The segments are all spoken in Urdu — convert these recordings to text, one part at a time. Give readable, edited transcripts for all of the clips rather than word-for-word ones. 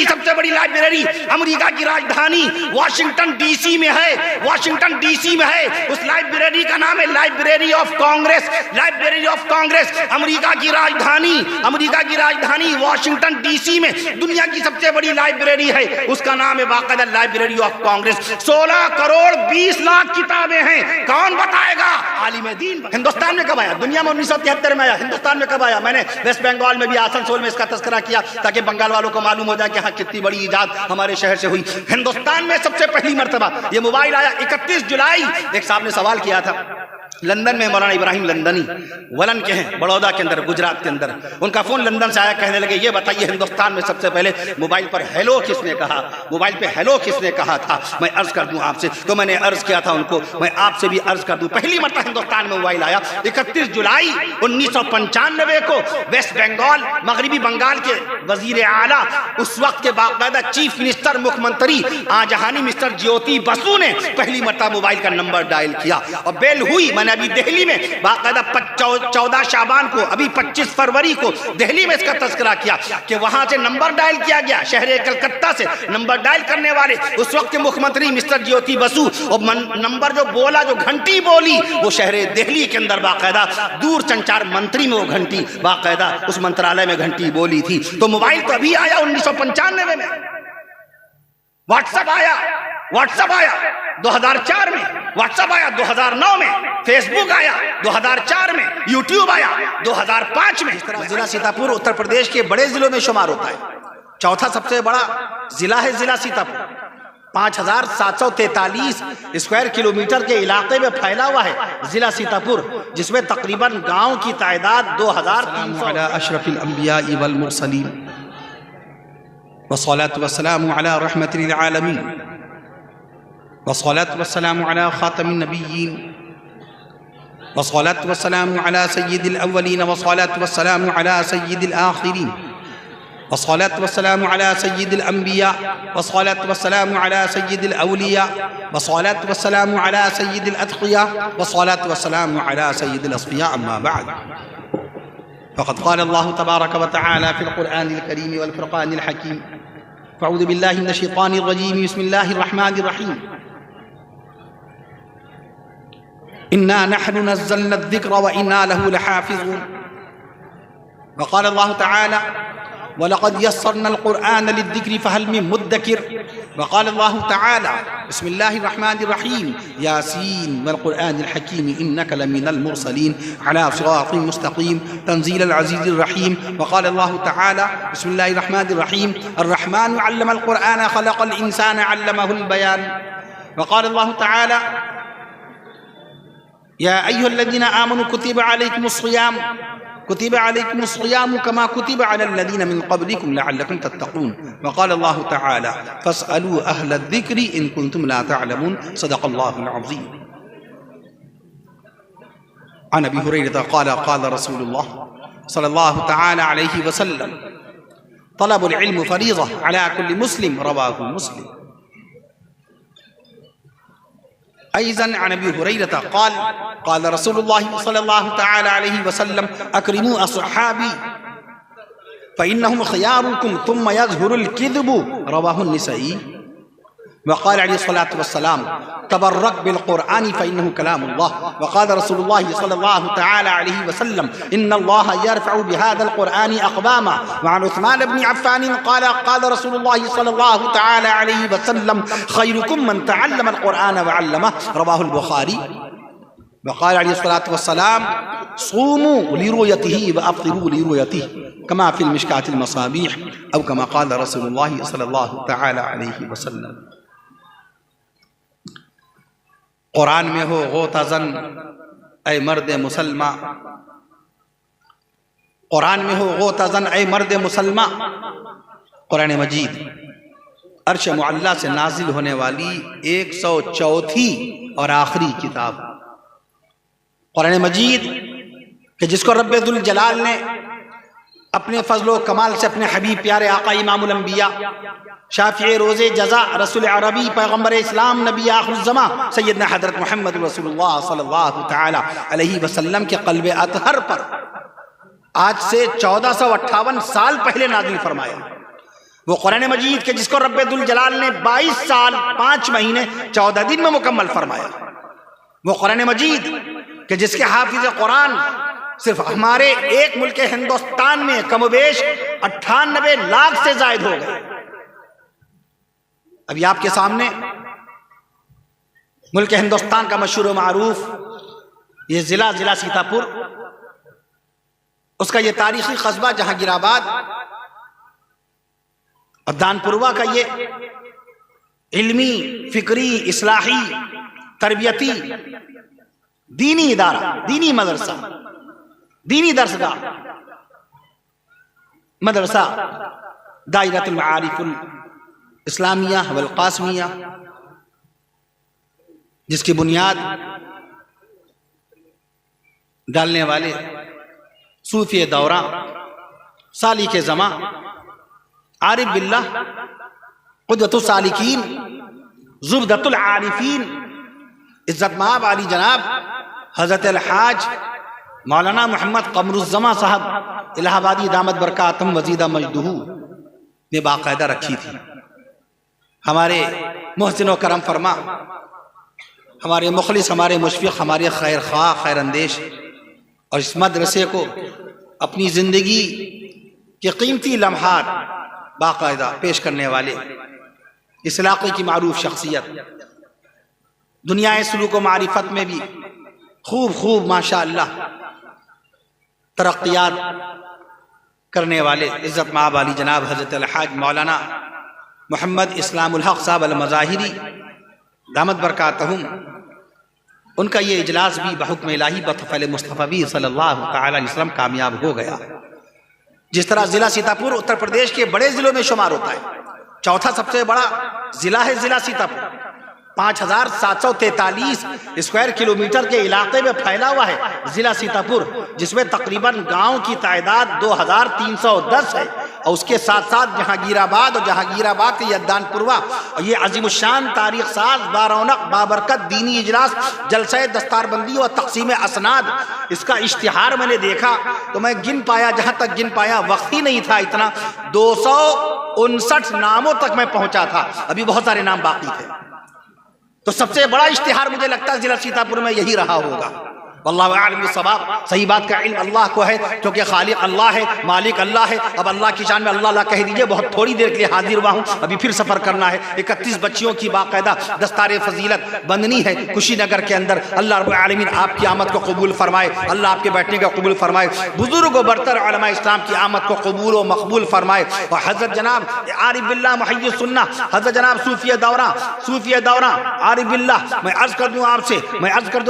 کی سب سے بڑی لائبریری امریکہ کی راجدھانی واشنگٹن ڈی سی میں ہے، واشنگٹن ڈی سی میں ہے۔ اس لائبریری کا نام ہے library of Congress, library of Congress. امریکہ کی راجدھانی واشنگٹن ڈی سی میں دنیا کی سب سے بڑی لائبریری ہے، اس کا نام ہے باقاعدہ لائبریری آف کانگریس۔ 16 کروڑ 20 لاکھ کتابیں ہیں۔ کون بتائے گا؟ عالم دین۔ ہندوستان میں کب آیا؟ دنیا میں 1973 میں آیا۔ ہندوستان میں کب آیا؟ میں نے ویسٹ بنگال میں بھی آسنسول میں اس کا تذکرہ کیا تاکہ بنگال والوں کو معلوم ہو جائے کہ ہاں کتنی بڑی ایجاد ہمارے شہر سے ہوئی۔ ہندوستان میں سب سے پہلی مرتبہ یہ موبائل آیا 31 جولائی۔ ایک صاحب نے سوال کیا تھا لندن میں، مولانا ابراہیم لندنی ولن کے ہیں، بڑودہ کے اندر، گجرات کے اندر، ان کا فون لندن سے آیا، کہنے لگے یہ بتائیے ہندوستان میں سب سے پہلے موبائل پر ہیلو کس نے کہا، موبائل پہ ہیلو کس نے کہا تھا؟ میں عرض کر دوں آپ سے، تو میں نے عرض کیا تھا ان کو، میں آپ سے بھی عرض کر دوں، پہلی مرتبہ ہندوستان میں موبائل آیا 31 جولائی 1995 کو ویسٹ بنگال، مغربی بنگال کے وزیر اعلیٰ اس وقت کے باقاعدہ چیف منسٹر مکھ منتری آجہانی مسٹر جیوتی بسو نے پہلی مرتبہ موبائل کا نمبر ڈائل کیا اور بیل ہوئی۔ میں نے ابھی دہلی میں باقاعدہ 14 شعبان کو، ابھی 25 فروری کو دہلی میں اس کا تذکرہ کیا کہ وہاں سے نمبر ڈائل کیا گیا، شہر کلکتہ سے نمبر ڈائل کرنے والے اس وقت کے مکھ منتری مسٹر جیوتی بسو، اور نمبر جو بولا، جو گھنٹی بولی، وہ شہر دہلی کے اندر باقاعدہ دور سنچار منتری میں وہ گھنٹی باقاعدہ اس منترالے میں گھنٹی بولی تھی۔ تو موبائل تو ابھی آیا 1995 میں، واٹس ایپ آیا 2004 میں، واٹس ایپ آیا 2009 میں، فیس بک آیا 2004 میں، یوٹیوب آیا 2005 میں۔ ضلع سیتاپور اتر پردیش کے بڑے ضلعوں میں شمار ہوتا ہے، چوتھا سب سے بڑا ضلع ہے ضلع سیتاپور، 5743 اسکوائر کلومیٹر کے علاقے میں پھیلا ہوا ہے ضلع سیتاپور، جس میں تقریباً گاؤں کی تعداد 2300۔ علی اشرف الانبیاء والمرسلین والصلاة والسلام على رحمة للعالمين والصلاة والسلام على خاتم النبيين والصلاة والسلام على سيد الأولين والصلاة والسلام على سيد الآخرين والصلاة والسلام على سيد الأنبياء والصلاة والسلام على سيد الأولياء والصلاة والسلام على سيد الأتقياء والصلاة والسلام على سيد الأصفياء. أما بعد، فقد قال الله تبارك وتعالى في القرآن الكريم والفرقان الحكيم: فأعوذ بالله من الشيطان الرجيم، بسم الله الرحمن الرحيم، إنا نحن نزلنا الذكر وإنا له لحافظون. وقال الله تعالى: ولقد يسرنا القرآن للذكر فهل من مدكر. وقال الله تعالى: بسم الله الرحمن الرحيم، ياسين والقرآن الحكيم إنك لمن المرسلين على صراط مستقيم تنزيل العزيز الرحيم. وقال الله تعالى: بسم الله الرحمن الرحيم، الرحمن علم القرآن خلق الإنسان علمه البيان. وقال الله تعالى: يا أيها الذين آمنوا كتب عليكم الصيام كما كتب على الذين من قبلكم لعلكم تتقون. وقال الله تعالى: فاسألوا أهل الذكر إن كنتم لا تعلمون. صدق الله العظيم. عن أبي هريرة قال: قال رسول الله صلى الله تعالى عليه وسلم: طلب العلم فريضة على كل مسلم. رواه مسلم. أيضا عن أبي هريرة قال: قال رسول الله صلى الله تعالى عليه وسلم: أكرموا أصحابي فإنهم خياركم ثم يظهر الكذب. رواه النسائي. وقال عليه الصلاة والسلام: تبرك بالقرآن فإنه كلام الله. وقال رسول الله صلى الله تعالى عليه وسلم: إن الله يرفع بهذا القرآن أقواما. وعن عثمان بن عفان قال: قال رسول الله صلى الله تعالى عليه وسلم: خيركم من تعلم القرآن وعلمه. رواه البخاري. وقال عليه الصلاة والسلام: صوموا لرؤيته وأفطروا لرؤيته كما في المشكاة المصابيح، أو كما قال رسول الله صلى الله تعالى عليه وسلم. قرآن میں ہو غوطہ زن اے مرد مسلمہ، قرآن میں ہو غوطہ زن اے مرد مسلمہ. قرآن مجید عرش معلیٰ سے نازل ہونے والی 104 اور آخری کتاب قرآن مجید، کہ جس کو رب ذوالجلال نے اپنے فضل و کمال سے اپنے حبیب پیارے آقا امام الانبیاء، شافع روز جزا، رسول عربی، پیغمبر اسلام، نبی آخر الزماں سیدنا حضرت محمد رسول اللہ صلی اللہ تعالی علیہ وسلم کے قلب اطہر پر آج سے 1458 سال پہلے نازل فرمایا. وہ قرآن مجید کے جس کو رب ذوالجلال نے 22 سال 5 مہینے 14 دن میں مکمل فرمایا، وہ قرآن مجید کہ جس کے حافظ قرآن صرف ہمارے ایک ملک ہندوستان میں کم و بیش 98 لاکھ سے زائد ہو گئے۔ ابھی آپ کے سامنے ملک ہندوستان کا مشہور و معروف یہ ضلع سیتاپور، اس کا یہ تاریخی قصبہ جہانگیر آباد اور دانپوروا کا یہ علمی، فکری، اصلاحی، تربیتی، دینی ادارہ، دینی مدرسہ، دینی درسگاہ، مدرسہ دائرۃ المعارف الاسلامیہ والقاسمیہ، جس کی بنیاد ڈالنے والے صوفی دورہ، سالک زماں، عارف باللہ، قدوۃ السالکین، زبدۃ العارفین، عزت مآب علی جناب حضرت الحاج مولانا محمد قمر الزماں صاحب الہ آبادی دامت برکاتہم وزیدہ مجدہ نے باقاعدہ رکھی تھی۔ ہمارے محسن و کرم فرما، ہمارے مخلص، ہمارے مشفق، ہمارے خیر خواہ، خیر اندیش، اور اس مدرسے کو اپنی زندگی کے قیمتی لمحات باقاعدہ پیش کرنے والے اس علاقے کی معروف شخصیت، دنیا سلوک و معرفت میں بھی خوب ماشاءاللہ ترقیات کرنے والے عزت مآب علی جناب حضرت الحاج مولانا محمد اسلام الحق صاحب المظاہری دامت برکاتہم، ان کا یہ اجلاس بھی بحکم الہی بطفیل مصطفی صلی اللہ تعالی علیہ وسلم کامیاب ہو گیا۔ جس طرح ضلع سیتاپور اتر پردیش کے بڑے ضلعوں میں شمار ہوتا ہے، چوتھا سب سے بڑا ضلع ہے ضلع سیتاپور، 5743 اسکوائر کلومیٹر کے علاقے میں پھیلا ہوا ہے ضلع سیتاپور، جس میں تقریباً گاؤں کی تعداد 2310 ہے، اور اس کے ساتھ ساتھ جہانگیر آباد اور جہانگیر آباد کے یدان پوروا، اور یہ عظیم الشان تاریخ ساز بارونق بابرکت دینی اجلاس، جلسہ دستار بندی اور تقسیم اسناد، اس کا اشتہار میں نے دیکھا تو میں گن پایا، جہاں تک گن پایا وقت ہی نہیں تھا اتنا، 259 ناموں تک میں پہنچا تھا، ابھی بہت سارے نام باقی تھے۔ تو سب سے بڑا اشتہار مجھے لگتا ہے ضلع سیتاپور میں یہی رہا ہوگا۔ واللہ اعلم بالصواب، صحیح بات کا علم اللہ کو ہے، کیونکہ خالق اللہ ہے، مالک اللہ ہے۔ اب اللہ کی شان میں اللہ اللہ کہہ دیجئے، بہت تھوڑی دیر کے لیے حاضر ہوا ہوں، ابھی پھر سفر کرنا ہے۔ 31 بچیوں کی باقاعدہ دستار فضیلت بندنی ہے کشی نگر کے اندر۔ اللہ رب العالمین آپ کی آمد کو قبول فرمائے، اللہ آپ کے بیٹھنے کا قبول فرمائے، بزرگ و برتر علماء اسلام کی آمد کو قبول و مقبول فرمائے، اور حضرت جناب عارف باللہ محی السنہ، حضرت جناب صوفیہ دورہ عارف باللہ، میں عرض کر دوں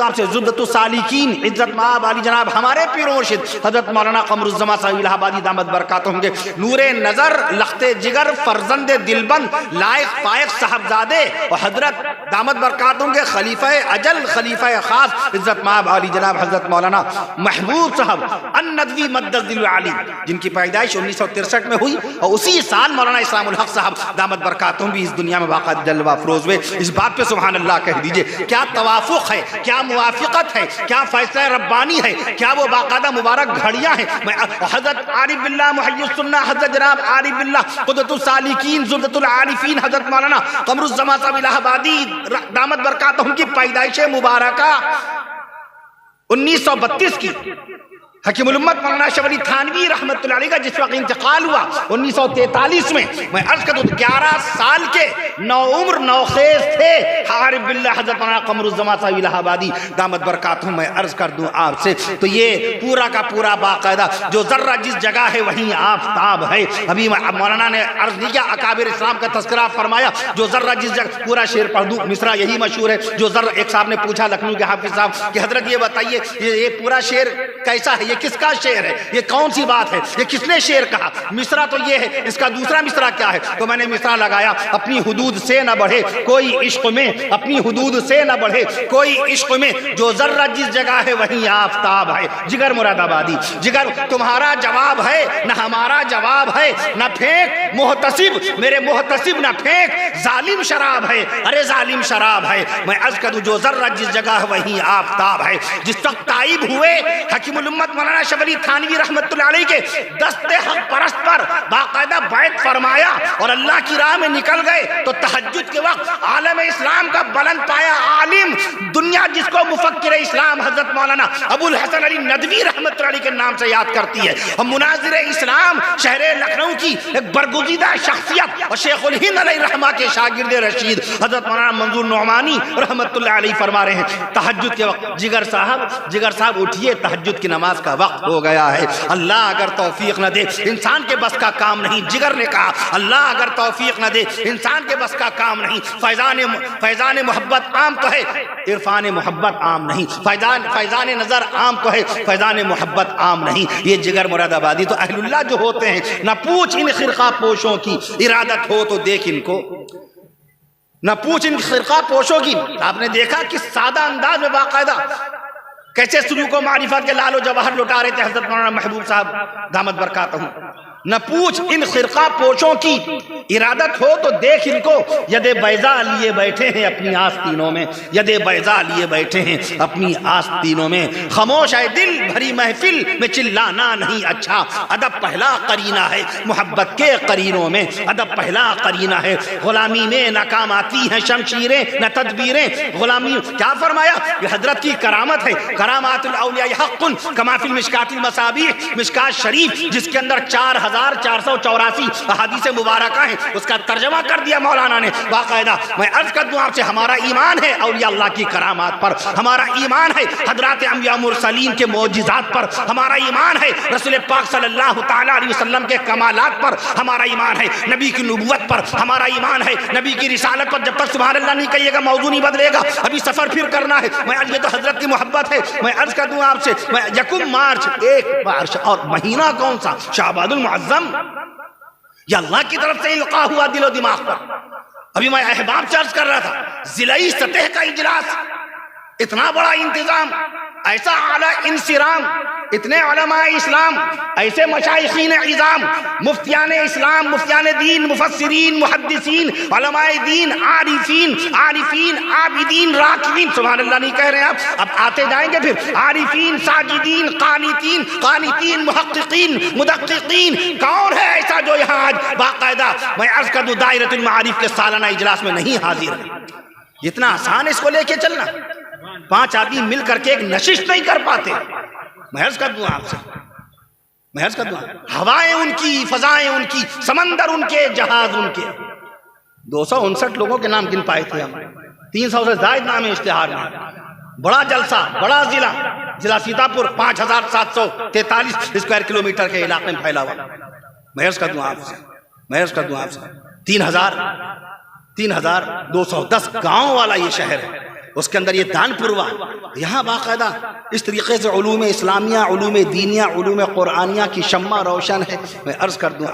آپ سے زبدۃ السالکین عزت مآب علی جناب ہمارے پیر و مرشد حضرت مولانا قمر الزماں صاحب الہ آبادی دامت برکاتہم کے نور نظر، لخت جگر، فرزند دلبند، لائق فائق صاحبزادے، اور حضرت دامت برکاتہم کے خلیفہ اجل، خلیفہ خاص عزت مآب علی جناب حضرت مولانا محبوب صاحب الندوی مدد العالی، جن کی پیدائش 1963 میں ہوئی، اور اسی سال مولانا اسلام الحق صاحب دامت برکاتہم بھی اس دنیا میں باقاعدہ جلوہ افروز ہوئے۔ اس بات پہ سبحان اللہ کہہ دیجئے، کیا توافق ہے، کیا موافقت ہے، کیا فیصلہ ربانی ہے، کیا وہ باقاعدہ مبارک گھڑیاں ہیں۔ حضرت عارف باللہ محی السنہ، حضرت جناب عارف باللہ قدوۃ السالکین، زبدۃ العارفین، حضرت مولانا قمر الزماں صاحب الہ آبادی دامت برکاتہم کی پیدائش مبارکہ 1932 کی، حکیم الامت مولانا اشرف علی تھانوی رحمۃ اللہ علیہ کا جس وقت انتقال ہوا 1943 میں عرض کرتا ہوں 11 سال کے نوعمر نوخیز تھے عارف باللہ حضرت مولانا قمر الزماں صاحب الہ آبادی دامت برکاتہم۔ میں عرض کر دوں آپ سے، تو یہ پورا کا پورا باقاعدہ جو ذرہ جس جگہ ہے وہیں آفتاب ہے۔ ابھی مولانا نے عرض نہیں کیا، اکابر اسلام کا تذکرہ فرمایا، جو ذرہ جس جگہ، پورا شعر پڑھ دوں، مصرع یہی مشہور ہے، جو ذرہ، ایک صاحب نے پوچھا لکھنؤ کے حافظ صاحب کہ حضرت یہ بتائیے یہ پورا شعر کیسا ہے، یہ کس کا شعر ہے، یہ کون سی بات ہے، یہ کس نے شعر کہا، مصرع تو یہ ہے، اس کا دوسرا مصرع کیا ہے؟ تو میں نے مصرع لگایا، اپنی حدود سے نہ بڑھے کوئی عشق میں، اپنی حدود سے نہ بڑھے کوئی عشق میں، جو ذرہ جس جگہ ہے وہیں آفتاب ہے۔ جگر مراد آبادی، جگر تمہارا جواب ہے نہ ہمارا جواب ہے، نہ پھینک محتسب میرے محتسب، نہ پھینک ظالم شراب ہے، ارے ظالم شراب ہے۔ میں عرض کر دوں جو ذرہ جس جگہ ہے وہیں آفتاب ہے۔ جس وقت تائب ہوئے حکیم الامت مولانا شریف علی تھانوی رحمت اللہ علیہ کے دست حق پرست پر باقاعدہ بیعت فرمایا اور اللہ کی راہ میں نکل گئے تو تہجد کے وقت عالم اسلام کا بلند پایا عالم، دنیا جس کو مفکر اسلام حضرت مولانا ابو الحسن علی ندوی رحمت اللہ علیہ کے نام سے یاد کرتی ہے، اور مناظر اسلام شہر لکھنؤ کی ایک برگزیدہ شخصیت اور شیخ الہند علیہ رحمہ کے شاگرد رشید حضرت مولانا منظور نعمانی رحمت اللہ علیہ فرما رہے ہیں تہجد کے وقت جگر صاحب اٹھیے، تہجد کی نماز کا وقت ہو گیا ہے، اللہ اگر توفیق نہ دے انسان کے بس کا کام نہیں، جگر نے کہا اللہ اگر توفیق نہ دے انسان کے بس کا کام نہیں، فیضان محبت عام تو ہے، عرفان محبت عام نہیں، فیضان نظر عام تو ہے، فیضان محبت عام نہیں۔ یہ جگر مراد آبادی تو اہل اللہ جو ہوتے ہیں، نہ پوچھ ان خرقہ پوشوں کی ارادت ہو تو دیکھ ان کو، نہ پوچھ ان خرقہ پوشوں کی۔ آپ نے دیکھا کہ سادہ انداز میں باقاعدہ کیسے سلوک و معرفت کے لال و جواہر لٹا رہے تھے حضرت مولانا محبوب صاحب دامت برکاتہ۔ نہ پوچھ ان خرقہ پوشوں کی ارادت ہو تو دیکھ ان کو، ید بیضا لیے بیٹھے ہیں اپنی آستینوں میں، ید بیضا لیے بیٹھے ہیں اپنی آستینوں میں۔ خاموش ہے دل بھری محفل میں چلانا نہیں اچھا، ادب پہلا قرینہ ہے محبت کے قرینوں میں، ادب پہلا قرینہ ہے۔ غلامی میں ناکام آتی ہیں شمشیریں نہ تدبیریں، غلامی کیا فرمایا؟ یہ حضرت کی کرامت ہے، کرامات الاولیاء حق کما فی المشکات المصابیح، مشکات شریف جس کے اندر 4484 احادیث مبارکہ ہیں، اس کا ترجمہ کر دیا مولانا نے باقاعدہ۔ میں عرض کر دوں آپ سے، ہمارا ایمان ہے اولیاء اللہ کی کرامات پر، ہمارا ایمان ہے حضرات انبیاء مرسلین کے معجزات پر، ہمارا ایمان ہے رسول پاک صلی اللہ تعالی علیہ وسلم کے کمالات پر، ہمارا ایمان ہے نبی کی نبوت پر، ہمارا ایمان ہے نبی کی رسالت پر۔ جب تک سبحان اللہ نہیں کہیے گا موضوع نہیں بدلے گا، ابھی سفر پھر کرنا ہے۔ میں یہ تو حضرت کی محبت ہے۔ میں عرض کر دوں آپ سے، میں یکم مارچ ایک مارچ اور مہینہ کون سا؟ شعبان المعظم، یہ اللہ کی طرف سے القا ہوا دل و دماغ پر۔ ابھی میں احباب سے عرض کر رہا تھا، ضلعی سطح کا اجلاس، اتنا بڑا انتظام، ایسا اعلیٰ انصرام، اتنے علماء اسلام، ایسے مشائخین عظام، مفتیان اسلام، مفتیان دین، مفسرین، محدثین، علماء دین، عارفین، عابدین، راکعین، سبحان اللہ نہیں کہہ رہے ہیں آپ، اب آتے جائیں گے پھر، عارفین، ساجدین، قانتین، محققین، مدققین، کون ہے ایسا جو یہاں آج باقاعدہ میں عرض کر دوں دائرۃ المعارف کے سالانہ اجلاس میں نہیں حاضر ہے؟ اتنا آسان اس کو لے کے چلنا، 5 آدمی مل کر کے ایک نشست نہیں کر پاتے۔ میں عرض کر دوں آپ سے، ہوائیں ان کی، فضائیں ان کی، سمندر ان کے، جہاز ان کے۔ 259 لوگوں کے نام گن پائے تھے ہم، 300 سے زائد نام ہے اشتہار میں۔ بڑا جلسہ، بڑا ضلع سیتاپور 5743 اسکوائر کلومیٹر کے علاقے میں پھیلا ہوا۔ میں عرض کر دوں آپ سے 3210 گاؤں والا یہ شہر ہے، اس کے اندر یہ دان پوروا، یہاں باقاعدہ اس طریقے سے علوم اسلامیہ، علوم دینیہ، علوم قرآنیہ کی شمع روشن ہے۔ میں عرض کر دوں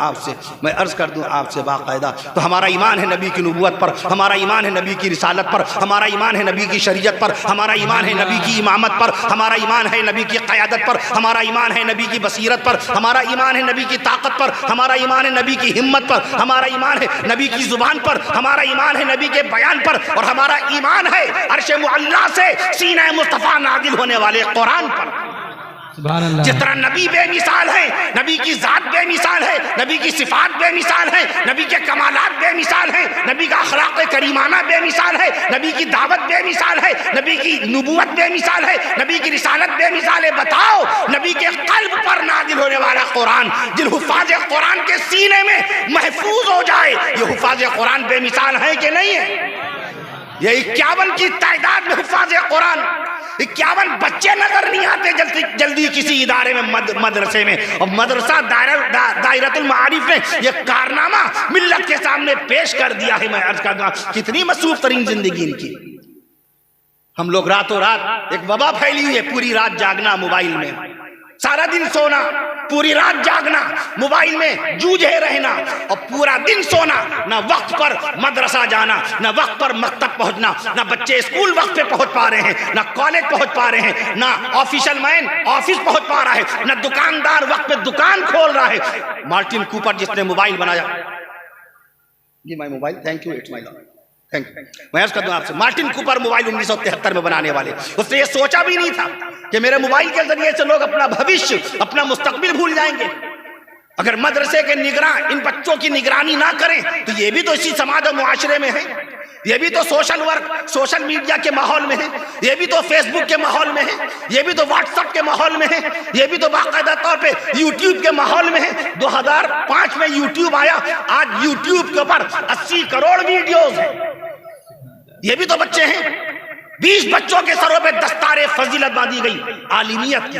آپ سے باقاعدہ تو ہمارا ایمان ہے نبی کی نبوت پر، ہمارا ایمان ہے نبی کی رسالت پر، ہمارا ایمان ہے نبی کی شریعت پر، ہمارا ایمان ہے نبی کی امامت پر، ہمارا ایمان ہے نبی کی قیادت پر، ہمارا ایمان ہے نبی کی بصیرت پر، ہمارا ایمان ہے نبی کی طاقت پر، ہمارا ایمان ہے نبی کی ہمت پر، ہمارا ایمان ہے نبی کی زبان پر، ہمارا ایمان ہے نبی کے بیان پر، اور ہمارا ایمان ہے عرش معلیٰ سے سینہ مصطفیٰ نازل ہونے والے قرآن پر۔ جس طرح نبی بے مثال ہے، نبی کی ذات بے مثال ہے، نبی کی صفات بے مثال ہے، نبی کے کمالات بے مثال ہیں، نبی کا اخلاق کریمانہ بے مثال ہے، نبی کی دعوت بے مثال ہے، نبی کی نبوت بے مثال ہے، نبی کی رسالت بے مثال ہے۔ بتاؤ نبی کے قلب پر نازل ہونے والا قرآن جن حفاظ قرآن کے سینے میں محفوظ ہو جائے، یہ حفاظ قرآن بے مثال ہے کہ نہیں ہے؟ یہ 51 کی تعداد میں حفاظ قرآن، 51 بچے نظر نہیں آتے جلدی کسی ادارے میں، مدرسے میں، اور مدرسہ دائرۃ المعارف نے یہ کارنامہ ملت کے سامنے پیش کر دیا ہے۔ میں عرض کرتا ہوں کتنی مصروف ترین زندگی ان کی۔ ہم لوگ راتوں رات ایک وبا پھیلی ہوئی ہے، پوری رات جاگنا موبائل میں، سارا دن سونا، پوری رات جاگنا، موبائل میں جوجھے رہنا، اور پورا دن سونا، نہ وقت پر مدرسہ جانا، نہ وقت پر مکتب پہنچنا، نہ بچے اسکول وقت پہ پہنچ پا رہے ہیں، نہ کالج پہنچ پا رہے ہیں، نہ آفیشل مین آفس پہنچ پا رہا ہے، نہ دکاندار وقت پہ دکان کھول رہا ہے۔ مارٹن کوپر جس نے موبائل بنایا، یہ my mobile, thank you, it's my lord, میں عرض کر دوں آپ سے، مارٹن کوپر موبائل 1973 میں بنانے والے، اس نے یہ سوچا بھی نہیں تھا کہ میرے موبائل کے ذریعے سے لوگ اپنا بھوشیہ، اپنا مستقبل بھول جائیں گے۔ اگر مدرسے کے نگراں ان بچوں کی نگرانی نہ کریں تو یہ بھی تو اسی سماج و معاشرے میں ہے، یہ بھی تو سوشل ورک، سوشل میڈیا کے ماحول میں ہے، یہ بھی تو فیس بک کے ماحول میں ہے، یہ بھی تو واٹس ایپ کے ماحول میں ہے، یہ بھی تو باقاعدہ طور پہ یوٹیوب کے ماحول میں ہے۔ 2005 میں یوٹیوب آیا، آج یوٹیوب کے اوپر 80 کروڑ ویڈیوز ہیں، یہ بھی تو بچے ہیں۔ 20 بچوں کے سروں پہ دستار فضیلت باندھی گئی، عالمیت کی،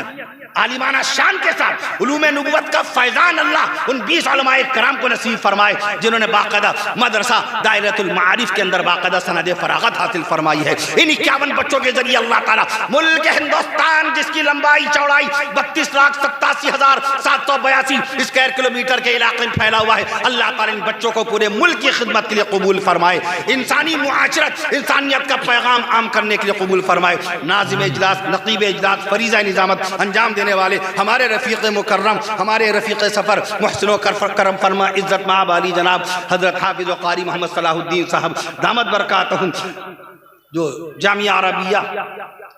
عالمانہ شان کے ساتھ علوم نبوت کا فیضان اللہ ان 20 علماء کرام کو نصیب فرمائے جنہوں نے باقاعدہ مدرسہ دائرۃ المعارف کے اندر باقاعدہ سند فراغت حاصل فرمائی ہے۔ ان 51 بچوں کے ذریعے اللہ تعالیٰ ملک ہندوستان جس کی لمبائی چوڑائی 32,87,782 اسکوائر کلومیٹر کے علاقے میں پھیلا ہوا ہے، اللہ تعالیٰ ان بچوں کو پورے ملک کی خدمت کے لیے قبول فرمائے، انسانی معاشرت، انسانیت کا پیغام عام کرنے کے لیے قبول فرمائے۔ ناظم اجلاس، نقیب اجلاس، فریضہ نظامت انجام دینے والے ہمارے رفیق مکرم، ہمارے رفیق سفر، محسن و کرم فرما عزت مآب علی جناب حضرت حافظ و قاری محمد صلاح الدین صاحب دامت برکاتہم، جو جامعہ عربیہ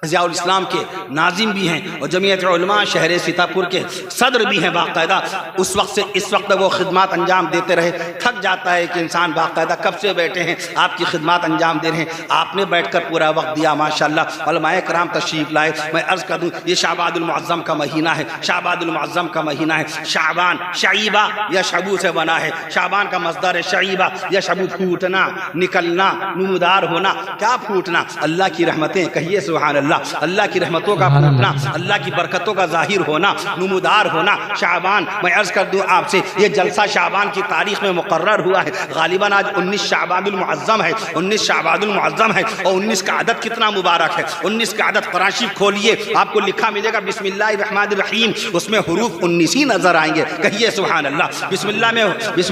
ضیاء الاسلام کے ناظم بھی ہیں اور جمعیت علماء شہر سیتاپور کے صدر بھی ہیں، باقاعدہ اس وقت سے اس وقت وہ خدمات انجام دیتے رہے۔ تھک جاتا ہے کہ انسان باقاعدہ کب سے بیٹھے ہیں، آپ کی خدمات انجام دے رہے ہیں، آپ نے بیٹھ کر پورا وقت دیا، ماشاءاللہ علماء کرام تشریف لائے۔ میں عرض کر دوں یہ شعبان المعظم کا مہینہ ہے، شعبان المعظم کا مہینہ ہے۔ شعبان شعیبہ یا شبو سے بنا ہے، شعبان کا مصدر ہے شعیبہ یا شبو، پھوٹنا، نکلنا، نمودار ہونا۔ کیا پھوٹنا؟ اللہ کی رحمتیں، کہیے سبحان اللہ، اللہ کی رحمتوں کا پھوٹنا، اللہ کی برکتوں کا ظاہر ہونا، نمودار ہونا۔ شعبان، میں عرض کر دوں آپ سے یہ جلسہ شعبان کی تاریخ میں مقرر ہوا ہے، غالباً آج 19 شعبان المعظم ہے، 19 شعبان المعظم ہے، اور 19 کا عدد کتنا مبارک ہے۔ 19 کا عدد قرآن شریف کھولیے، آپ کو لکھا ملے گا بسم اللہ الرحمن الرحیم، اس میں حروف 19 ہی نظر آئیں گے، کہیے سبحان اللہ۔ بسم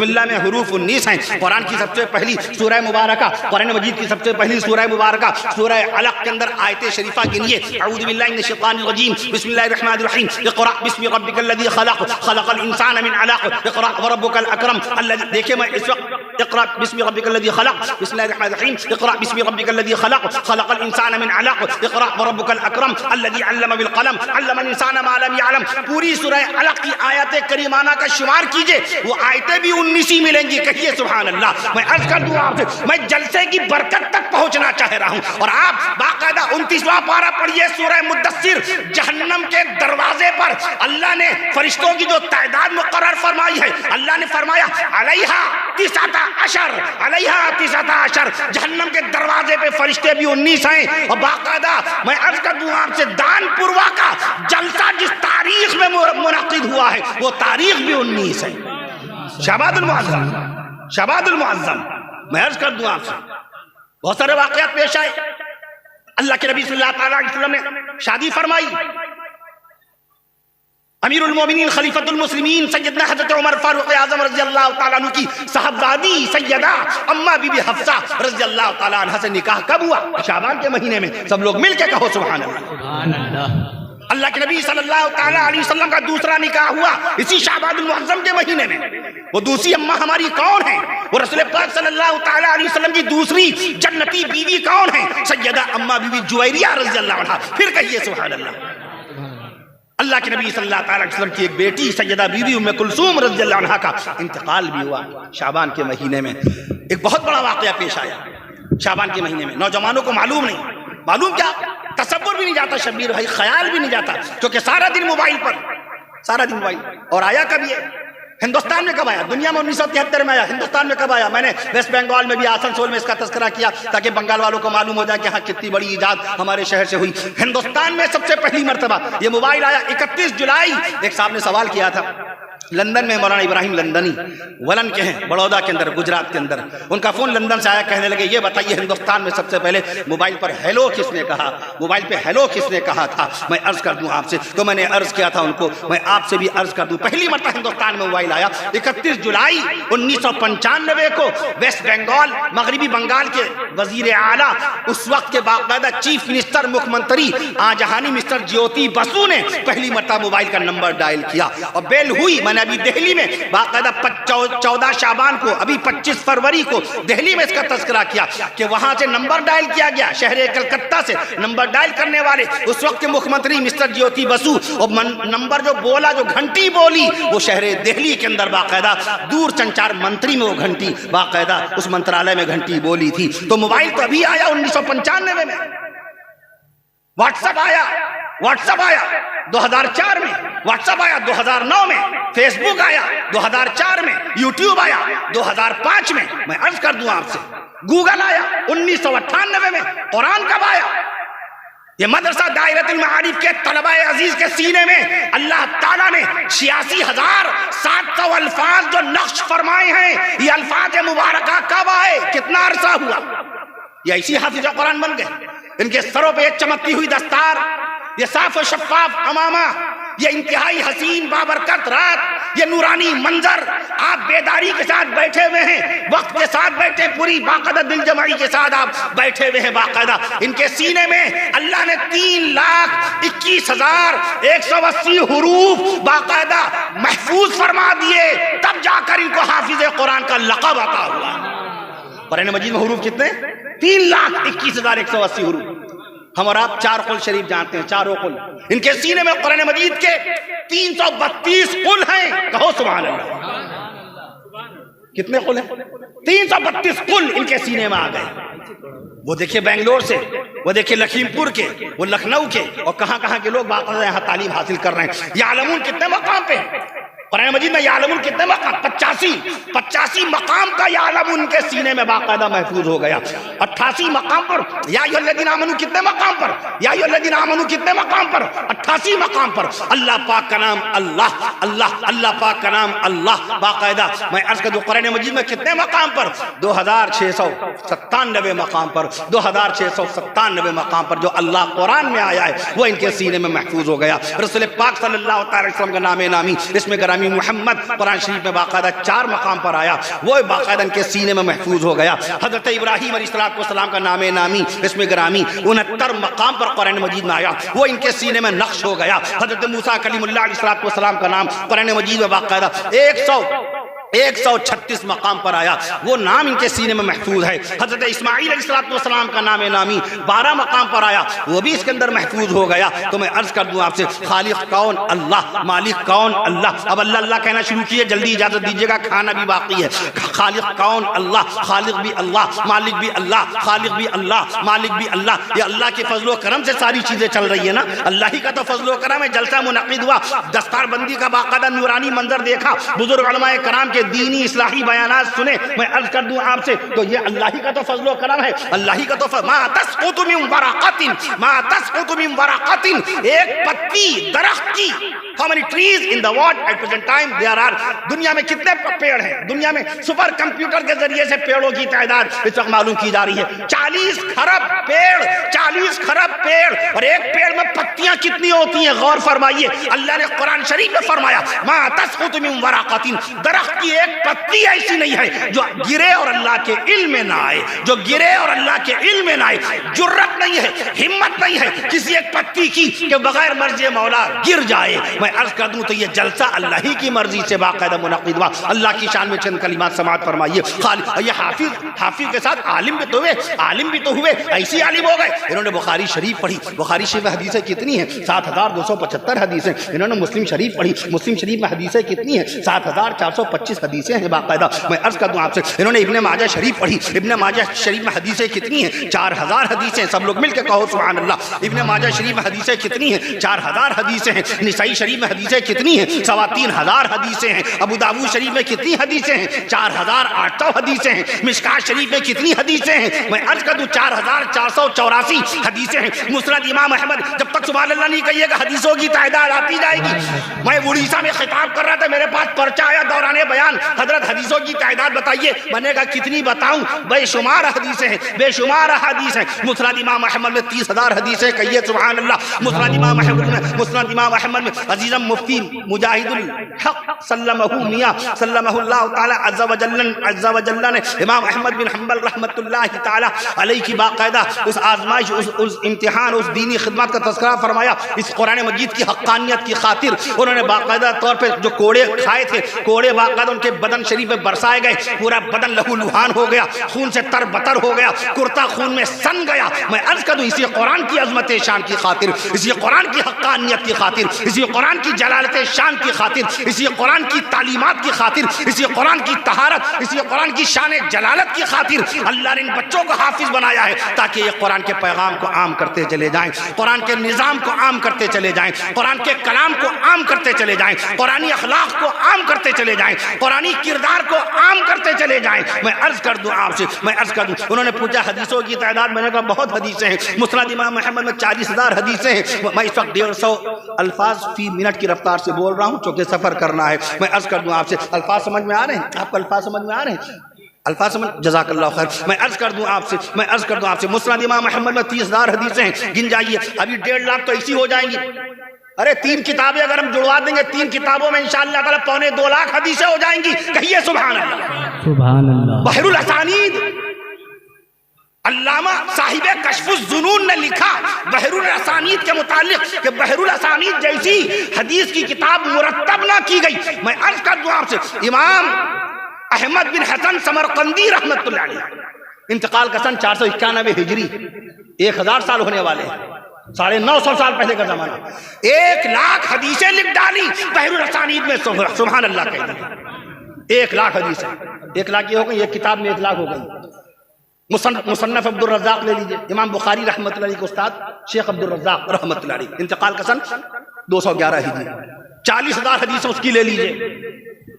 اللہ میں حروف 19 ہیں۔ قرآن کی سب سے پہلی سورہ مبارکہ، قرآن مجید کی سب سے پہلی سورہ مبارکہ سورہ علق کے اندر آیت شریفہ گنیے، اعوذ باللہ من الشیطان الرجیم، بسم اللہ الرحمن الرحیم، اقرأ باسم ربک الذی خلق، خلق الانسان من علق، اقرأ وربک الاکرم الذی، دیکھیں میں اس وقت اقرأ باسم ربک الذی خلق، بسم اللہ الرحمن الرحیم، اقرأ باسم ربک الذی خلق، خلق الانسان من علق، اقرأ وربک الاکرم الذی علم بالقلم، علم الانسان ما لم يعلم۔ پوری سورہ علق کی آیات کریمانہ کا شمار کیجئے، وہ آیتیں بھی 19 ہی ملیں گی، کہیے سبحان اللہ۔ میں عرض کر دوں آپ سے، میں جلسے کی برکت تک پہنچنا چاہ رہا ہوں، اور آپ باقاعدہ 29واں پارہ پڑھیے سورہ مدثر۔ جہنم کے دروازے پر اللہ نے فرشتوں کی جو تعداد مقرر فرمائی ہے، اللہ نے فرمایا علیہا 19، علیہا 19۔ جہنم کے دروازے پہ فرشتے بھی 19 ہیں، اور باقاعدہ میں عرض کر دوں آپ سے دان پوروا کا جلسہ جس تاریخ میں منعقد ہوا ہے وہ تاریخ بھی 19 ہے، شعبان المعظم، شعبان المعظم۔ میں عرض کر دوں آپ سے بہت سارے واقعات پیش آئے۔ اللہ کے نبی صلی اللہ تعالیٰ علیہ وسلم نے شادی فرمائی، امیر المومنین خلیفۃ المسلمین سیدنا حضرت عمر فاروق اعظم رضی اللہ تعالیٰ عنہ کی صاحبزادی سیدہ اما بی بی حفصہ رضی اللہ تعالیٰ عنہ سے نکاح کب ہوا؟ شعبان کے مہینے میں۔ سب لوگ مل کے کہو سبحان اللہ۔ اللہ کے نبی صلی اللہ تعالیٰ علیہ وسلم کا دوسرا نکاح ہوا اسی شعبان المعظم کے مہینے میں۔ وہ دوسری اماں ہماری کون ہیں؟ وہ رسول پاک صلی اللہ تعالیٰ علیہ وسلم کی دوسری جنتی بیوی کون ہیں؟ سیدہ اما بی بی جویریہ رضی اللہ عنہ۔ پھر کہیے سبحان اللہ۔ اللہ کے نبی صلی اللہ تعالیٰ علیہ وسلم کی ایک بیٹی سیدہ بی بی ام کلثوم رضی اللہ عنہ کا انتقال بھی ہوا شعبان کے مہینے میں۔ ایک بہت بڑا واقعہ پیش آیا شعبان کے مہینے میں، نوجوانوں کو معلوم نہیں، معلوم کیا، تصور بھی نہیں جاتا شبیر بھائی، خیال بھی نہیں جاتا، کیونکہ سارا دن موبائل پر، سارا دن موبائل۔ اور آیا کب یہ؟ ہندوستان میں کب آیا؟ دنیا میں 1973 میں آیا، ہندوستان میں کب آیا؟ میں نے ویسٹ بنگال میں بھی آسنسول میں اس کا تذکرہ کیا تاکہ بنگال والوں کو معلوم ہو جائے کہ ہاں کتنی بڑی ایجاد ہمارے شہر سے ہوئی۔ ہندوستان میں سب سے پہلی مرتبہ یہ موبائل آیا 31 جولائی۔ ایک صاحب نے سوال کیا تھا لندن میں، مولانا ابراہیم لندنی ولن کے ہیں، بڑودہ کے اندر، گجرات کے اندر، ان کا فون لندن سے آیا، کہنے لگے یہ بتائیے ہندوستان میں سب سے پہلے موبائل پر ہیلو کس نے کہا، موبائل پہ ہیلو کس نے کہا تھا؟ میں عرض کر دوں آپ سے، تو میں نے عرض کیا تھا ان کو، میں آپ سے بھی عرض کر دوں، پہلی مرتبہ ہندوستان میں موبائل آیا 31 جولائی 1995 کو ویسٹ بنگال، مغربی بنگال کے وزیر اعلیٰ اس وقت کے باقاعدہ چیف منسٹر، مکھ منتری آجہانی مسٹر جیوتی بسو نے پہلی مرتبہ موبائل کا نمبر ڈائل کیا اور بیل ہوئی۔ میں نے ابھی دہلی میں باقاعدہ 14 شعبان کو، ابھی 25 فروری کو دہلی میں اس کا تذکرہ کیا کہ وہاں سے نمبر ڈائل کیا گیا، شہر کلکتہ سے نمبر ڈائل کرنے والے اس وقت کے مکھ منتری مسٹر جیوتی بسو، اور نمبر جو بولا، جو گھنٹی بولی، وہ شہر دہلی کے اندر باقاعدہ دور سنچار منتری میں وہ گھنٹی باقاعدہ اس منترالے میں گھنٹی بولی تھی۔ تو موبائل تو ابھی آیا 1995 میں، واٹس ایپ آیا 2004 میں، واٹس ایپ آیا 2009 میں، فیس بک آیا 2004 میں، یوٹیوب آیا 2005 میں۔ میں عرض کر دوں آپ سے، گوگل آیا 1998 میں۔ قرآن کب آیا؟ یہ مدرسہ دائرۃ المعارف کے طلبہ عزیز کے سینے میں اللہ تعالیٰ نے 86,700 الفاظ جو نقش فرمائے ہیں، یہ الفاظ مبارکہ کب آئے؟ کتنا عرصہ ہوا؟ یہ ایسی حافظ قرآن بن گئے، ان کے سروں پہ ایک چمکتی ہوئی دستار، یہ صاف و شفاف امامہ، یہ انتہائی حسین بابرکت رات، یہ نورانی منظر، آپ بیداری کے ساتھ بیٹھے ہوئے ہیں، وقت کے ساتھ بیٹھے، پوری باقاعدہ دل جمعی کے ساتھ آپ بیٹھے ہوئے ہیں باقاعدہ۔ ان کے سینے میں اللہ نے 3,21,180 حروف باقاعدہ محفوظ فرما دیے، تب جا کر ان کو حافظ قرآن کا لقب عطا ہوا۔ قرآن مجید میں حروف کتنے؟ 3,21,180 حروف۔ ہم اور آپ 4 قل شریف جانتے ہیں، 4 قل۔ ان کے سینے میں قرآن مجید کے 332 قل ہیں، کہو سبحان اللہ۔ کتنے قل ہیں؟ 332 قل ان کے سینے میں آ گئے۔ وہ دیکھیں بنگلور سے، وہ دیکھیں لکھیم پور کے، وہ لکھنؤ کے، اور کہاں کہاں کے لوگ باقاعدہ یہاں تعلیم حاصل کر رہے ہیں۔ یعلمون کتنے مقام پہ؟ قرآن مجید میں یعلمون کتنے مقام؟ 85 مقام کا یعلمون کے سینے میں باقاعدہ محفوظ ہو گیا۔ 88 مقام پر یا ایھا الذین آمنوا کتنے مقام پر؟ یا ایھا الذین آمنوا کتنے مقام پر؟ 88 مقام پر۔ اللہ پاک کا نام اللہ، اللہ پاک کا نام اللہ باقاعدہ میں عرض کر دوں قرآن مجید میں کتنے مقام پر؟ 2697 مقام پر، 2697 مقام پر جو اللہ قرآن میں آیا ہے وہ ان کے سینے میں محفوظ ہو گیا۔ رسول پاک صلی اللہ علیہ وسلم کا نام نامی، اس میں گرامی محمد قرآن شریف میں باقاعدہ 4 مقام پر آیا، وہ باقاعدہ ان کے سینے میں محفوظ ہو گیا۔ حضرت ابراہیم علیہ السلام کا نام نامی، اس میں گرامی 69 مقام پر قرآن مجید میں آیا، وہ ان کے سینے میں نقش ہو گیا۔ حضرت موسیٰ کلیم اللہ علیہ السلام کا نام قرآن مجید میں باقاعدہ 136 مقام پر آیا، وہ نام ان کے سینے میں محفوظ ہے۔ حضرت اسماعیل علیہ السلام کا نام نامی 12 مقام پر آیا، وہ بھی اس کے اندر محفوظ ہو گیا۔ تو میں عرض کر دوں آپ سے، خالق کون؟ اللہ، مالک کون؟ اللہ۔ اب اللہ اللہ کہنا شروع کیے، جلدی اجازت دیجیے گا، کھانا بھی باقی ہے۔ خالق کون؟ اللہ، خالق بھی اللہ، مالک بھی اللہ، خالق بھی اللہ، مالک بھی اللہ۔ یہ اللہ کے فضل و کرم سے ساری چیزیں چل رہی ہیں نا، اللہ ہی کا تو فضل و کرم ہے۔ جلسہ منعقد ہوا، دستار بندی کا باقاعدہ نورانی منظر دیکھا، بزرگ علماء کرام کے دینی اصلاحی بیانات سنے۔ میں عرض کر دوں آپ سے، تو یہ اللہ ہی کا تو فضل و کرم ہے، اللہ ہی کا تو فضل۔ ما تسقط من ورقۃ، ما تسقط من ورقۃ، ایک پتی درخت کی۔ How many trees in the world at present time there are؟ دنیا میں کتنے پیڑ ہیں؟ دنیا میں سپر کمپیوٹر کے ذریعے سے پیڑوں کی تعداد اس وقت معلوم کی جا رہی ہے، 40 خرب پیڑ، 40 خرب پیڑ، اور ایک پیڑ میں پتیاں کتنی ہوتی ہیں؟ غور فرمائیے، اللہ نے قرآن شریف میں فرمایا ما تسقط من ورقۃ، درخت کی ایک پتی ایسی نہیں ہے جو گرے اور اللہ کے علم میں نہ آئے، جو گرے اور اللہ کے علم میں نہ آئے۔ جرت نہیں ہے، ہمت نہیں ہے کسی ایک پتی کی کہ بغیر مرضی مولا گر جائے۔ میں عرض کر دوں تو یہ جلسہ اللہ ہی کی مرضی سے باقاعدہ منعقد ہوا۔ اللہ کی شان میں چند کلمات سماعت فرمائیے۔ یہ حافظ کے ساتھ عالم بھی تو ہوئے، ایسی عالم ہو گئے، انہوں نے بخاری شریف پڑھی، بخاری شریف میں حدیثیں کتنی ہیں؟ 7275 حدیثیں۔ انہوں نے مسلم شریف پڑھی، مسلم شریف میں حدیثیں کتنی ہیں؟ 7425 حدیثیں ہیں باقاعدہ۔ میں عرض کر دوں آپ سے، انہوں نے ابن ماجہ شریف پڑھی، ابن ماجہ شریف میں حدیثیں کتنی ہیں؟ 4000 حدیثیں۔ سب لوگ مل کے کہو سبحان اللہ۔ ابن ماجہ شریف میں حدیثیں کتنی ہیں؟ 4000 حدیثیں ہیں۔ نسائی شریف میں حدیثیں کتنی ہیں؟ 3500 حدیثیں ہیں۔ ابو داؤد شریف میں کتنی حدیثیں ہیں؟ 4800 حدیثیں ہیں۔ مشکاۃ شریف میں کتنی حدیثیں ہیں؟ میں عرض کر دوں 4484 حدیثیں ہیں۔ مسند امام احمد، جب تک سبحان اللہ نہیں کہیے گا حدیثوں کی تعداد آتی جائے گی۔ میں اڑیسہ میں خطاب کر رہا تھا، میرے پاس پرچہ آیا دوران بیان، حضرت حدیثوں کی تعداد بتائیے۔ میں نے کہا کتنی بتاؤں؟ بے شمار حدیثیں ہیں، بے شمار حدیث ہیں۔ مسند امام احمد میں 30000 حدیثیں، کہیے سبحان اللہ۔ مسند امام احمد میں عزیزم مفتی مجاہد الحق سلمہ میاں سلمہ اللہ تعالی عز و جل نے امام احمد بن حنبل رحمت اللہ تعالی علیہ کی باقاعدہ اس آزمائش اس امتحان اس دینی خدمات کا تذکرہ فرمایا. اس قرآن مجید کی حقانیت کی خاطر انہوں نے باقاعدہ طور پہ جو کوڑے کھائے تھے, کوڑے باقاعدہ ان کے بدن شریف میں برسائے گئے, پورا بدن لہو لہان ہو گیا, خون سے تر بتر ہو گیا, کرتا خون میں سن گیا. میں عرض کر دوں اسی قرآن کی عظمت شان کی خاطر, اسی قرآن کی حقانیت کی خاطر, اسی قرآن کی جلالت شان کی خاطر, اسی قرآن کی تعلیمات کی خاطر, اسی قرآن کی طہارت, اسی قرآن کی شان جلالت کی خاطر اللہ نے ان بچوں کو حافظ بنایا ہے تاکہ یہ قرآن کے پیغام کو عام کرتے چلے جائیں, قرآن کے نظام کو عام کرتے چلے جائیں, قرآن کے کلام کو عام کرتے چلے جائیں, قرآنی اخلاق کو عام کرتے چلے جائیں, قرآنی کردار کو عام کرتے چلے جائیں. میں عرض کر دوں آپ سے, میں عرض کر دوں, انہوں نے پوچھا حدیثوں کی تعداد, میں نے کہا بہت حدیثیں ہیں. مسند امام محمد میں 40,000 حدیثیں ہیں. میں اس وقت 150 الفاظ فی منٹ کی رفتار سے بول رہا ہوں چونکہ سفر کرنا ہے. میں عرض کر دوں آپ سے, الفاظ سمجھ میں آ رہے ہیں آپ کو؟ الفاظ سمجھ میں آ رہے ہیں؟ الفاظ سمجھ, جزاک اللہ خیر. میں عرض کر دوں آپ سے, میں عرض کر دوں آپ سے, مسند امام محمد میں 30,000 حدیثیں ہیں. گن جائیے, ابھی 1.5 لاکھ تو ایسی ہو جائیں گی. ارے 3 کتابیں اگر ہم جڑوا دیں گے, 3 کتابوں میں انشاءاللہ تعالی 2.25 لاکھ حدیثیں ہو جائیں گی. کہیے سبحان اللہ. سبحان اللہ. بحر الاسانید, علامہ صاحب کشف الظنون نے لکھا بحر الاسانید کے متعلق کہ بحر الاسانید جیسی حدیث کی کتاب مرتب نہ کی گئی. میں عرض کر دوں آپ سے, امام احمد بن حسن سمرقندی رحمت اللہ علیہ, انتقال کا سن 491 ہجری, 1000 سال ہونے والے ہیں, 950 سال پہلے کا زمانہ. 1 لاکھ حدیثیں لکھ ڈالی بحر الاسانید میں. سبحان اللہ کہہ دیں. 1 لاکھ حدیثیں, 1 لاکھ یہ ہو گئی, ایک کتاب میں 1 لاکھ ہو گئی. مصنف عبد الرزاق لے لیجئے, امام بخاری رحمت اللہ علیہ کے استاد شیخ عبد الرزاق رحمت اللہ علیہ, انتقال کا سن 211 ہجری. 40,000 حدیثیں اس کی لے لیجئے,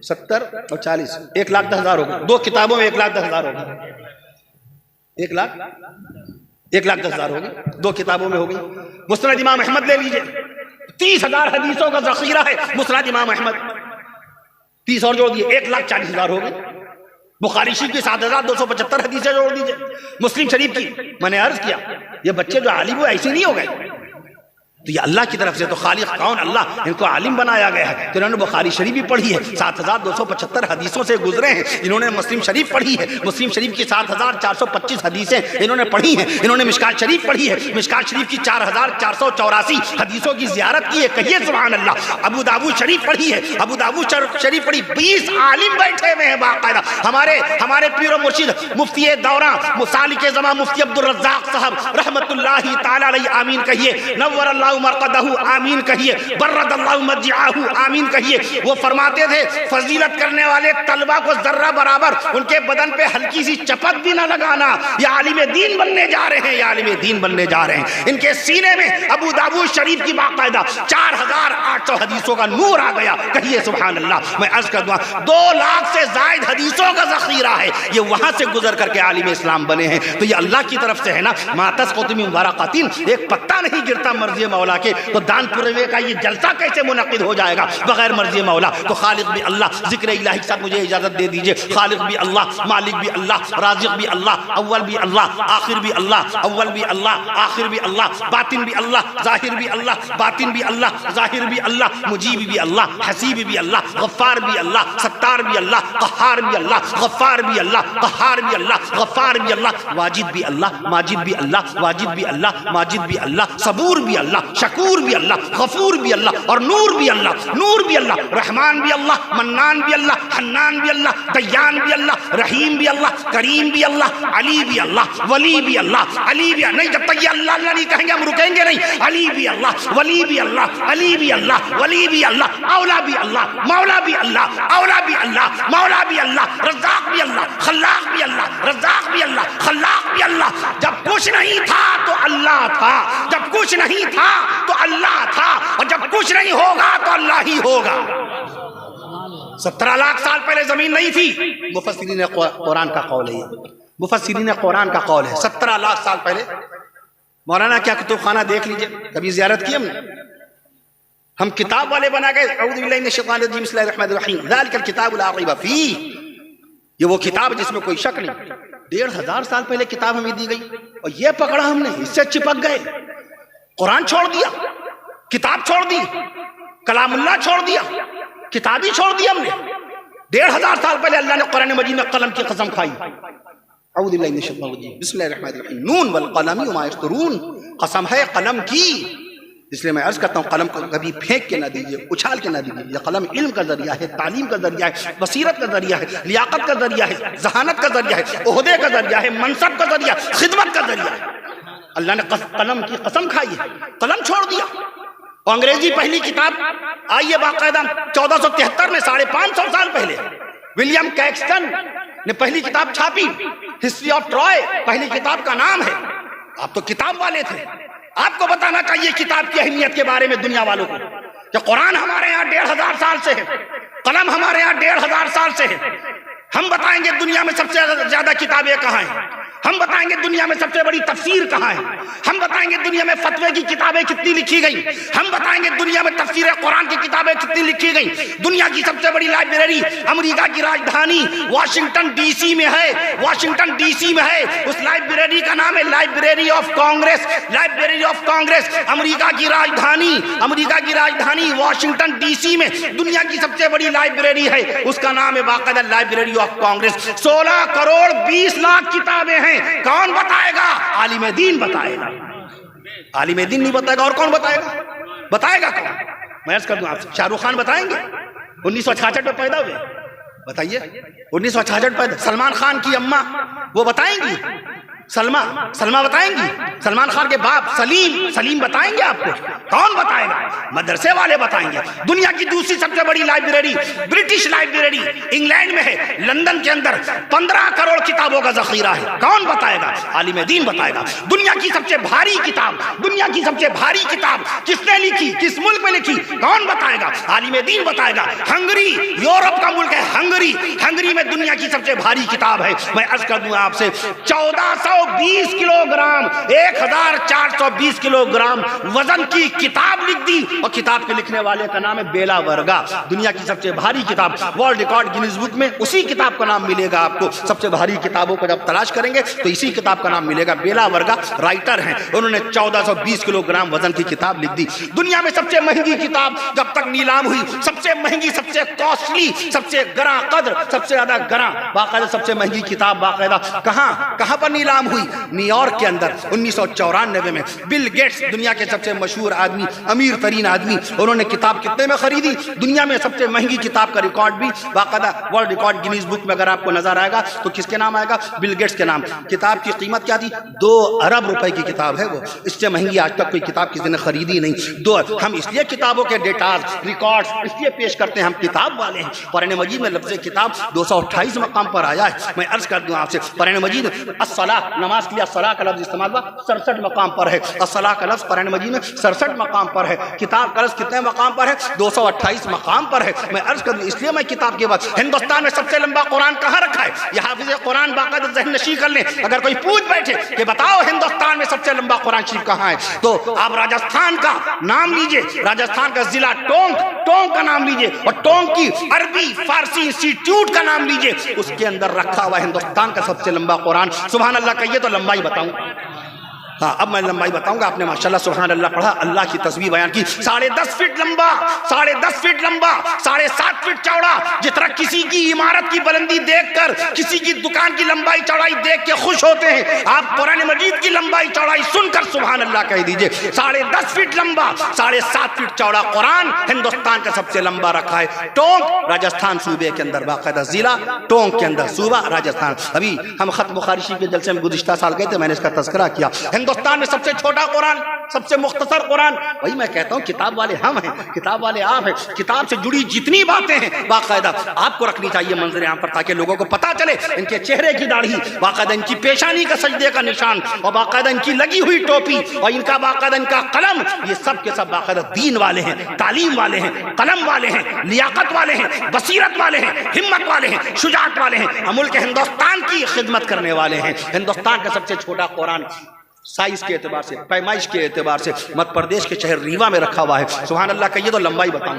70 اور 40 1,10,000 ہو گئی. 2 کتابوں میں 1,10,000 ہو گئی. 1,10,000 ہو گئی, 2 کتابوں میں ہو گئی. مسند امام احمد لے لیجئے, 30,000 حدیثوں کا ذخیرہ ہے مسند امام احمد. 30 اور جوڑ دیے, 1,40,000 ہو گئی. بخاری شریف کی 7,275 حدیثیں جوڑ دیجئے. مسلم شریف کی, میں نے عرض کیا یہ بچے جو عالم ہوئے ایسے نہیں ہو گئے, تو یہ اللہ کی طرف سے, تو خالق کون اللہ, ان کو عالم بنایا گیا ہے. تو انہوں نے بخاری شریف بھی پڑھی ہے, 7,275 حدیثوں سے گزرے ہیں. انہوں نے مسلم شریف پڑھی ہے, مسلم شریف کی 7,425 حدیثیں انہوں نے پڑھی ہیں. انہوں نے مشکات شریف پڑھی ہے, مشکات شریف کی 4,484 حدیثوں کی زیارت کی ہے. کہیے سبحان اللہ. ابو داؤد شریف پڑھی ہے, ابو داؤد شریف پڑھی. 20 عالم بیٹھے ہوئے ہیں باقاعدہ. ہمارے پیر و مرشد مفتی دوراں مسالک زمان مفتی عبد الرزاق صاحب رحمت اللہ تعالی علیہ, آمین کہیے. نور اللہ مرقدہ, آمین کہیے. برد اللہ مرجعہ, آمین کہیے. وہ فرماتے تھے فضیلت کرنے والے طلبہ کو ذرہ برابر ان کے بدن پہ ہلکی سی چپت بھی نہ لگانا. یہ عالم دین بننے جا رہے ہیں, یہ عالم دین بننے جا رہے ہیں. ان کے سینے میں ابو داؤد شریف کی باقاعدہ 4,800 حدیثوں کا نور آ گیا. کہیے سبحان اللہ. میں عرض کر دوں 2 لاکھ سے زائد حدیثوں کا ذخیرہ ہے. یہ وہاں سے گزر کر کے عالم اسلام بنے ہیں. تو یہ اللہ کی طرف سے ہے نا. ما تسقط من ورقۃ, ایک پتا نہیں گرتا مرضی مولا کے. تو دان پروے کا یہ جلسہ کیسے منعقد ہو جائے گا بغیر مرضی مولا؟ تو خالق بھی اللہ, ذکر الہی کے ساتھ مجھے اجازت دے دیجئے. خالق بھی اللہ, مالک بھی اللہ, رازق بھی اللہ, اول بھی اللہ, آخر بھی اللہ, اول بھی اللہ, آخر بھی اللہ, باطن بھی اللہ, ظاہر بھی اللہ, باطن بھی اللہ, ظاہر بھی اللہ, مجیب بھی اللہ, حسیب بھی اللہ, غفار بھی اللہ, ستار بھی اللہ, قہار بھی اللہ, غفار بھی اللہ, قہار بھی اللہ, غفار بھی اللہ, واجد بھی اللہ, ماجد بھی اللہ, واجد بھی اللہ, ماجد بھی اللہ, صبور بھی اللہ, شکور بھی اللہ, غفور بھی اللہ, اور نور بھی اللہ, نور بھی اللہ, رحمان بھی اللہ, منان بھی اللہ, حنان بھی اللہ, دیان بھی اللہ, رحیم بھی اللہ, کریم بھی اللہ, علی بھی اللہ, ولی بھی اللہ, علی بھی. نہیں, جب تک یہ اللہ اللہ نہیں کہیں گے ہم رکیں گے نہیں. علی بھی اللہ, ولی بھی اللہ, علی بھی اللہ, ولی بھی اللہ, اولا بھی اللہ, مولا بھی اللہ, اولا بھی اللہ, مولا بھی اللہ, رزاق بھی اللہ, خلاق بھی اللہ, رزاق بھی اللہ, خلاق بھی اللہ. جب کچھ نہیں تھا تو اللہ تھا, جب کچھ نہیں تھا تو اللہ تھا, اور جب کچھ نہیں ہوگا تو اللہ ہی ہوگا. 17 لاکھ سال پہلے زمین نہیں تھی. مفسرین قرآن کا قول ہے, مفسرین قرآن کا قول ہے. 17 لاکھ سال پہلے. مولانا کیا کتب خانہ دیکھ لیجئے, کبھی زیارت کی ہم نے؟ ہم کتاب والے بنا گئے. اعوذ باللہ من الشیطان الرجیم, بسم اللہ الرحمن الرحیم. ذالک الکتاب لا ریب فیہ, یہ وہ کتاب جس میں کوئی شک نہیں. 1,500 سال پہلے کتاب ہمیں دی گئی, اور یہ پکڑا ہم نے, اس سے چپک گئے. قرآن چھوڑ دیا, کتاب چھوڑ دی, کلام اللہ چھوڑ دیا, کتاب ہی چھوڑ دی ہم نے. 1500 سال پہلے اللہ نے قرآن مجید میں قلم کی قسم کھائی. اعوذ باللہ من الشیطان الرجیم, بسم اللہ الرحمن الرحیم, نون والقلم وما یسطرون, قسم ہے قلم کی. اس لیے میں عرض کرتا ہوں قلم کو کبھی پھینک کے نہ دیجیے, اچھال کے نہ دیجیے. یہ قلم علم کا ذریعہ ہے, تعلیم کا ذریعہ ہے, بصیرت کا ذریعہ ہے, لیاقت کا ذریعہ ہے, ذہانت کا ذریعہ ہے, عہدے کا ذریعہ ہے, منصب کا ذریعہ, خدمت کا ذریعہ ہے. اللہ نے قلم کی قسم کھائی ہے, قلم چھوڑ دیا. اور انگریزی پہلی کتاب آئی ہے باقاعدہ 1473 میں, 550 سال پہلے ولیم کیکسٹن نے پہلی کتاب چھاپی. ہسٹری آف ٹرائے پہلی کتاب کا نام ہے. آپ تو کتاب والے تھے, آپ کو بتانا چاہیے کتاب کی اہمیت کے بارے میں دنیا والوں کو, کہ قرآن ہمارے یہاں 1500 سال سے ہے, قلم ہمارے یہاں 1500 سال سے ہے. ہم بتائیں گے دنیا میں سب سے زیادہ کتابیں کہاں ہیں, ہم بتائیں گے دنیا میں سب سے بڑی تفسیر کہاں ہے, ہم بتائیں گے دنیا میں فتوے کی کتابیں کتنی لکھی گئی, ہم بتائیں گے دنیا میں تفسیر قرآن کی کتابیں کتنی لکھی گئی. دنیا کی سب سے بڑی لائبریری امریکہ کی راجدھانی واشنگٹن ڈی سی میں ہے, واشنگٹن ڈی سی میں ہے. اس لائبریری کا نام ہے library of Congress, library of Congress. امریکہ کی راجدھانی واشنگٹن ڈی سی میں دنیا کی سب سے بڑی لائبریری ہے, اس کا نام ہے باقاعدہ لائبریری آف کانگریس. 16 کروڑ 20 لاکھ کتابیں ہیں. کون بتائے گا؟ عالم دین بتائے گا. عالم دین نہیں بتائے گا اور کون بتائے گا؟ بتائے گا کون؟ میں عرض کر دوں آپ سے, شاہ رخ خان بتائیں گے 1966 میں پیدا ہوئے, بتائیے 1966 پیدا. سلمان خان کی اماں وہ بتائیں گی, سلمہ بتائیں گی, سلمان خان کے باپ سلیم بتائیں گے آپ کو؟ کون بتائے گا؟ مدرسے والے بتائیں گے. دنیا کی دوسری سب سے بڑی لائبریری برٹش لائبریری انگلینڈ میں ہے, لندن کے اندر 15 کروڑ کتابوں کا ذخیرہ ہے. کون بتائے گا؟ عالم دین بتائے گا. دنیا کی سب سے بھاری کتاب کس نے لکھی, کس ملک میں لکھی, کون بتائے گا؟ عالم دین بتائے گا. ہنگری, یورپ کا ملک ہے ہنگری میں دنیا کی سب سے بھاری کتاب ہے. میں عرض کر دوں آپ سے 1420 کلو گرام 1420 کلو گرام وزن کی کتاب لکھ دی, اور کتاب کے لکھنے والے کا نام ہے بیلا ورگا. دنیا کی سب سے بھاری کتاب ورلڈ ریکارڈ گینیز بک میں اسی کتاب کا نام ملے گا آپ کو. سب سے بھاری کتابوں کو جب تلاش کریں گے تو اسی کتاب کا نام ملے گا. بیلا ورگا رائٹر ہیں, انہوں نے 1420 کلو گرام وزن کی کتاب لکھ دی. دنیا میں سب سے مہنگی کتاب جب تک نیلام ہوئی, سب سے مہنگی, سب سے کاسٹلی, سب سے گراں قدر, سب سے زیادہ گراں باقاعدہ سب سے مہنگی کتاب باقاعدہ کہاں پر نیلام ہوئی؟ نیو یارک کے اندر 1994 میں. بل گیٹس دنیا کے سب سے مشہور آدمی, امیر ترین آدمی, انہوں نے کتاب کتنے میں خریدی؟ دنیا میں سب سے مہنگی کتاب کا ریکارڈ بھی باقاعدہ ورلڈ ریکارڈ گینیز بک میں اگر آپ کو نظر آئے گا تو کس کے نام آئے گا؟ بل گیٹس کے نام. کتاب کی قیمت کیا تھی؟ 2 ارب روپے کی کتاب ہے وہ. اس سے مہنگی آج تک کوئی کتاب کسی نے خریدی نہیں. ہم اس لیے کتابوں کے ڈیٹاز ریکارڈز اس لیے پیش کرتے ہیں, ہم کتاب والے ہیں. قرآن مجید میں لفظ کتاب 228 مقام پر آیا ہے. میں عرض کر دوں آپ سے, قرآن مجید الصلاۃ, نماز کے لیے الصلاۃ کا لفظ استعمال ہوا 67 مقام پر ہے. الصلاۃ کا لفظ قرآن مجید میں 67 مقام پر ہے. کتاب کا لفظ کتنے مقام پر ہے؟ 228 مقام پر ہے. میں عرض کر دوں اس لیے میں کتاب کے بعد ہندوستان میں سب سے لمبا قرآن کہاں رکھا ہے؟ یہ حافظ قرآن باقاعدہ ذہن نشی کر لیں. اگر کوئی پوچھ بیٹھے کہ بتاؤ ہندوستان میں سب سے لمبا قرآن شریف کہاں ہے, تو آپ راجستھان کا نام لیجئے, راجستھان کا ضلع ٹونک کا نام لیجئے, اور ٹونک کی عربی فارسی انسٹیٹیوٹ کا نام لیجئے, اس کے اندر رکھا ہوا ہندوستان کا سب سے لمبا قرآن. سبحان اللہ کہیے تو لمبائی بتاؤں. ہاں اب میں لمبائی بتاؤں گا. آپ نے ماشاءاللہ سبحان اللہ پڑھا, اللہ کی تسبیح بیان کی. 10.5 فٹ لمبا, 10.5 فٹ لمبا, 7.5 فٹ چوڑا. جس طرح کسی کی عمارت کی بلندی دیکھ کر, کسی کی دکان کی لمبائی چوڑائی دیکھ کے خوش ہوتے ہیں, آپ قرآن مجید کی لمبائی چوڑائی سن کر سبحان اللہ کہہ دیجئے. 10.5 فٹ لمبا, 7.5 فٹ چوڑا قرآن ہندوستان کا سب سے لمبا رکھا ہے. ٹونک راجستھان صوبے کے اندر, باقاعدہ ضلع ٹونک کے اندر, صوبہ راجستھان. ابھی ہم ختم بخاری شریف کے جلسے میں گزشتہ سال گئے تھے, میں نے اس کا تذکرہ کیا. ہندوستان میں سب سے چھوٹا قرآن, سب سے مختصر قرآن. وہی میں کہتا ہوں کتاب والے ہم ہیں, کتاب والے آپ ہیں. کتاب سے جڑی جتنی باتیں ہیں باقاعدہ آپ کو رکھنی چاہیے منظر عام پر, تاکہ لوگوں کو پتا چلے ان کے چہرے کی داڑھی, باقاعدہ ان کی پیشانی کا سجدے کا نشان, اور باقاعدہ ان کی لگی ہوئی ٹوپی, اور ان کا باقاعدہ ان کا قلم, یہ سب کے سب باقاعدہ دین والے ہیں, تعلیم والے ہیں, قلم والے ہیں, لیاقت والے ہیں, بصیرت والے ہیں, ہمت والے ہیں, شجاعت والے ہیں, ملک ہندوستان کی خدمت کرنے والے ہیں. ہندوستان کا سب سے چھوٹا قرآن سائز کے اعتبار سے, پیمائش کے اعتبار سے مدھیہ پردیش کے شہر ریوا میں رکھا ہوا ہے. سبحان اللہ کہیے تو لمبائی بتاؤں.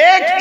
1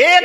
1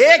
1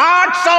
800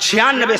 96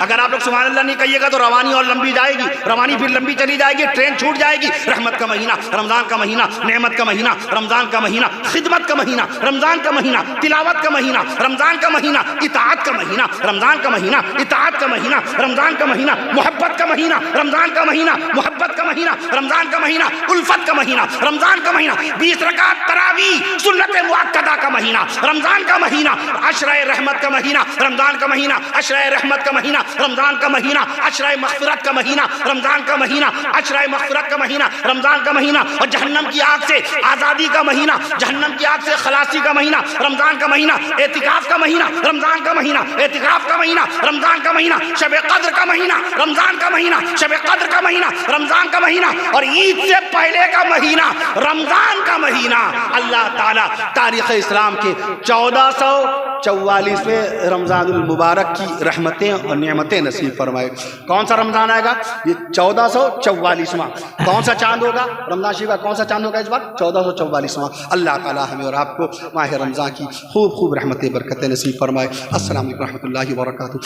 اگر آپ لوگ سبحان اللہ نہیں کہیے گا تو روانی اور لمبی جائے گی, روانی پھر لمبی چلی جائے گی, ٹرین چھوٹ جائے گی. رحمت کا مہینہ رمضان کا مہینہ, نعمت کا مہینہ رمضان کا مہینہ, خدمت کا مہینہ رمضان کا مہینہ, تلاوت کا مہینہ رمضان کا مہینہ, اطاعت کا مہینہ رمضان کا مہینہ, اطاعت کا مہینہ رمضان کا مہینہ, محبت کا مہینہ رمضان کا مہینہ, محبت کا مہینہ رمضان کا مہینہ, الفت کا مہینہ رمضان کا مہینہ, 20 رکعت تراویح سنت مؤکدہ کا مہینہ رمضان کا مہینہ, عشرہ رحمت کا مہینہ رمضان کا مہینہ, عشرہ رحمت کا مہینہ رمضان کا مہینہ, عشرہ مغفرت کا مہینہ رمضان کا مہینہ, عشرہ مغفرت کا مہینہ رمضان کا مہینہ, اور جہنم کی آگ سے آزادی کا مہینہ, جہنم کی آگ سے خلاصی کا مہینہ رمضان کا مہینہ, اعتکاف کا مہینہ رمضان کا مہینہ, اعتکاف کا مہینہ رمضان کا مہینہ, شب قدر کا مہینہ رمضان کا مہینہ, شب قدر کا مہینہ رمضان کا مہینہ, اور عید سے پہلے کا مہینہ رمضان کا مہینہ. اللہ تعالیٰ تاریخ اسلام کے 1444ویں رمضان المبارک کی رحمتیں اور نعمتیں نصیب فرمائے. کون سا رمضان آئے گا؟ یہ 1444واں. کون سا چاند ہوگا رمضان شریف کا؟ کون سا چاند ہوگا اس بار؟ 1444واں. اللہ تعالیٰ ہمیں اور آپ کو ماہ رمضان کی خوب خوب رحمتیں برکتیں نصیب فرمائے. السلام علیکم و رحمۃ اللہ وبرکاتہ.